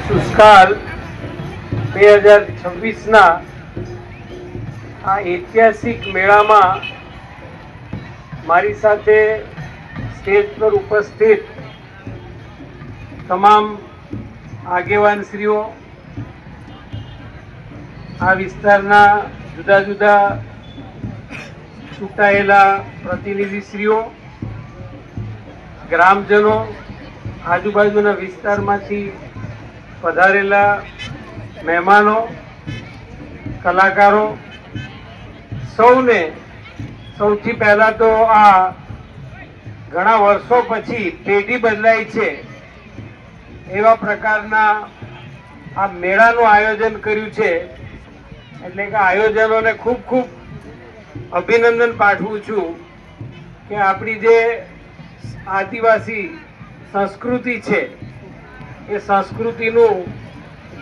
સુસ્કાલ 2026ના આ ઐતિહાસિક મેળામાં મારી સાથે સ્ટેજ પર ઉપસ્થિત તમામ આગેવાનશ્રીઓ, આ વિસ્તારના જુદા જુદા ચૂંટાયેલા પ્રતિનિધિશ્રીઓ, ગ્રામજનો, આજુબાજુના વિસ્તારમાંથી પધારેલા મહેમાનો, કલાકારો, સૌને સૌથી પહેલા તો આ ઘણા વર્ષો પછી પેઢી બદલાઈ છે એવા પ્રકારના આ મેળાનું આયોજન કર્યું છે, એટલે કે આયોજનોને ખૂબ ખૂબ અભિનંદન પાઠવું છું કે આપણી જે આદિવાસી સંસ્કૃતિ છે એ સંસ્કૃતિનું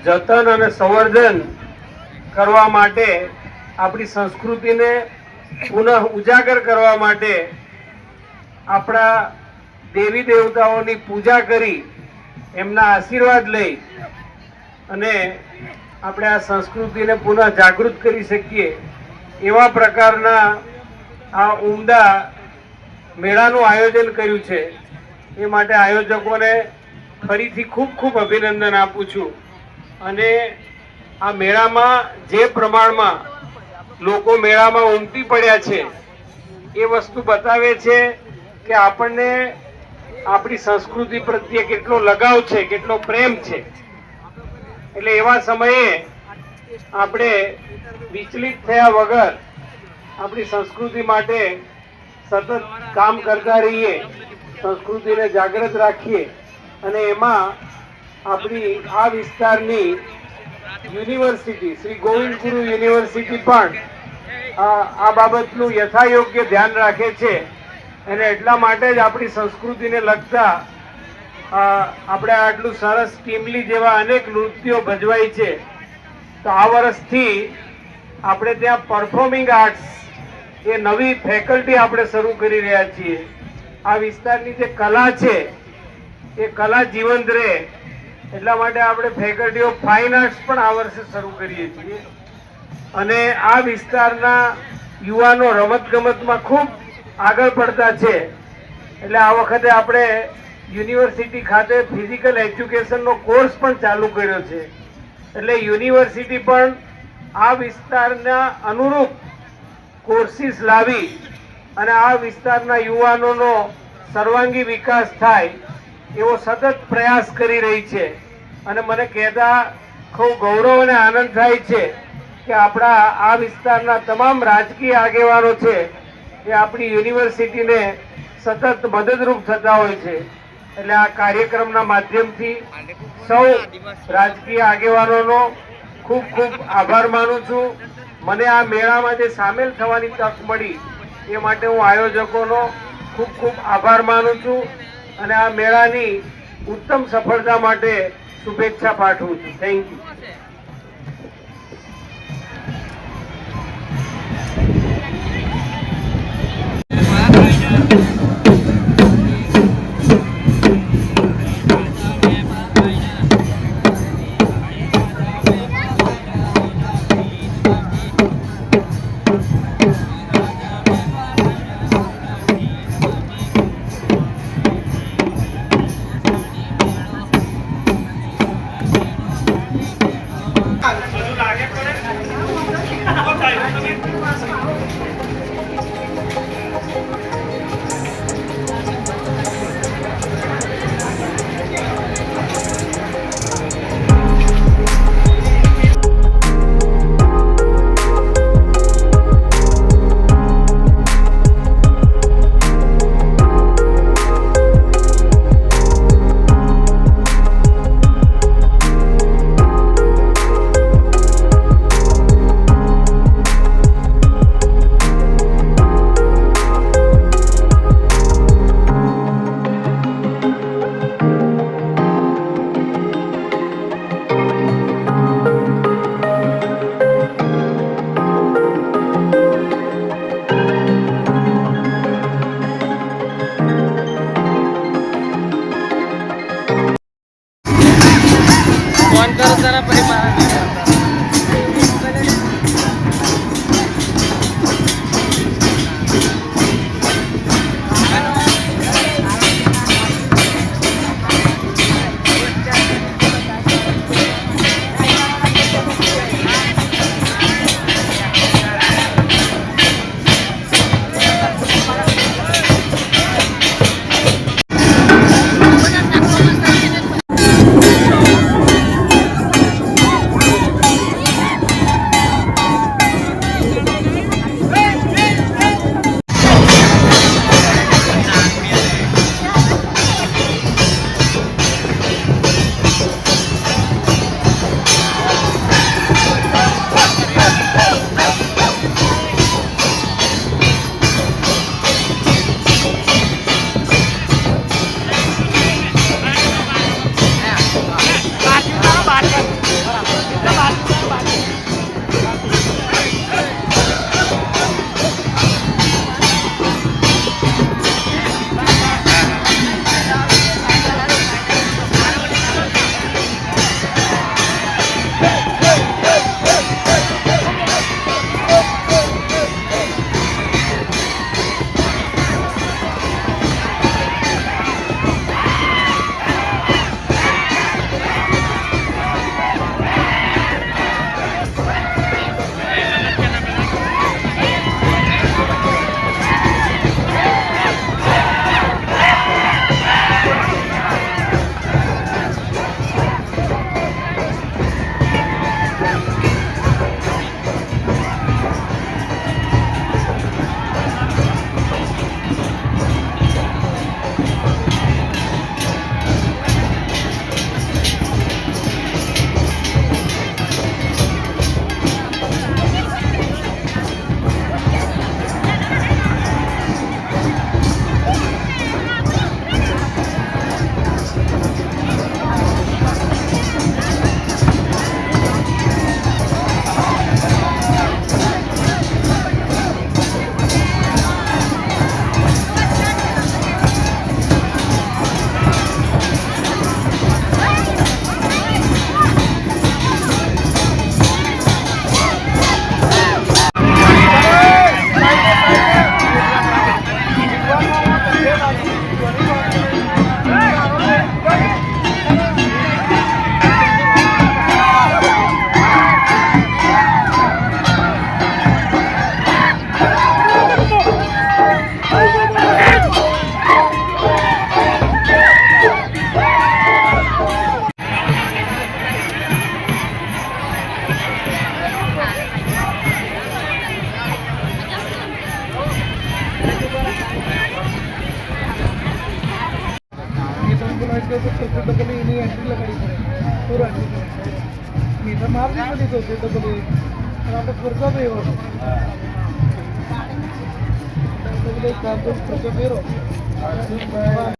જતન અને સંવર્ધન કરવા માટે, આપણી સંસ્કૃતિને પુનઃ ઉજાગર કરવા માટે આપણા દેવી દેવતાઓની પૂજા કરી એમના આશીર્વાદ લઈ અને આપણે આ સંસ્કૃતિને પુનઃ જાગૃત કરી શકીએ એવા પ્રકારના આ ઉમદા મેળાનું આયોજન કર્યું છે. એ માટે આયોજકોને ફરીથી ખૂબ ખૂબ અભિનંદન આપું છું. અને આ મેળામાં જે પ્રમાણમાં લોકો મેળામાં ઉમટી પડ્યા છે એ વસ્તુ બતાવે છે કે આપણને આપણી સંસ્કૃતિ પ્રત્યે કેટલો લગાવ છે, કેટલો પ્રેમ છે. એટલે એવા સમયે આપણે વિચલિત થયા વગર આપણી સંસ્કૃતિ માટે સતત કામ કરતા રહીએ, સંસ્કૃતિને જાગૃત રાખીએ. અને એમાં આપણી આ વિસ્તારની યુનિવર્સિટી શ્રી ગોવિંદ ગુરુ યુનિવર્સિટી પણ આ બાબતનું યથાયોગ્ય ધ્યાન રાખે છે. અને એટલા માટે જ આપણી સંસ્કૃતિને લગતા આપણે આટલું સરસ ટીમલી જેવા અનેક નૃત્યો ભજવાય છે. તો આ વર્ષથી આપણે ત્યાં પરફોર્મિંગ આર્ટ્સ એ નવી ફેકલ્ટી આપણે શરૂ કરી રહ્યા છીએ. આ વિસ્તારની જે કલા છે એ કલા જીવંત રહે એટલા માટે આપણે ફેકલ્ટી ઓફ ફાઇન આર્ટ્સ પણ આ વર્ષે શરૂ કરીએ છીએ. અને આ વિસ્તારના યુવાનો રમતગમતમાં ખૂબ આગળ પડતા છે, એટલે આ વખતે આપણે યુનિવર્સિટી ખાતે ફિઝિકલ એજ્યુકેશનનો કોર્સ પણ ચાલુ કર્યો છે. એટલે યુનિવર્સિટી પણ આ વિસ્તારના અનુરૂપ કોર્સિસ લાવી અને આ વિસ્તારના યુવાનોનો સર્વાંગી વિકાસ થાય એવો સતત પ્રયાસ કરી રહી છે. અને મને કહેતા ખૂબ ગૌરવ અને આનંદ થાય છે કે આપણા આ વિસ્તારના તમામ રાજકીય આગેવાનો છે એ આપણી યુનિવર્સિટીને સતત મદદરૂપ થતા હોય છે. એટલે આ કાર્યક્રમના માધ્યમથી સૌ રાજકીય આગેવાનોનો ખૂબ ખૂબ આભાર માનું છું. મને આ મેળામાં જે સામેલ થવાની તક મળી એ માટે હું આયોજકોનો ખૂબ ખૂબ આભાર માનું છું અને આ મેળાની ઉત્તમ સફળતા માટે શુભેચ્છા પાઠવું છું. Thank you. બંધ કરો જરા પછી મારા ini entry लगानी पड़ेगी पूरा मीटर मार दी तो डबल रात खर्चा भी हो डबल का तो खर्चा भी हो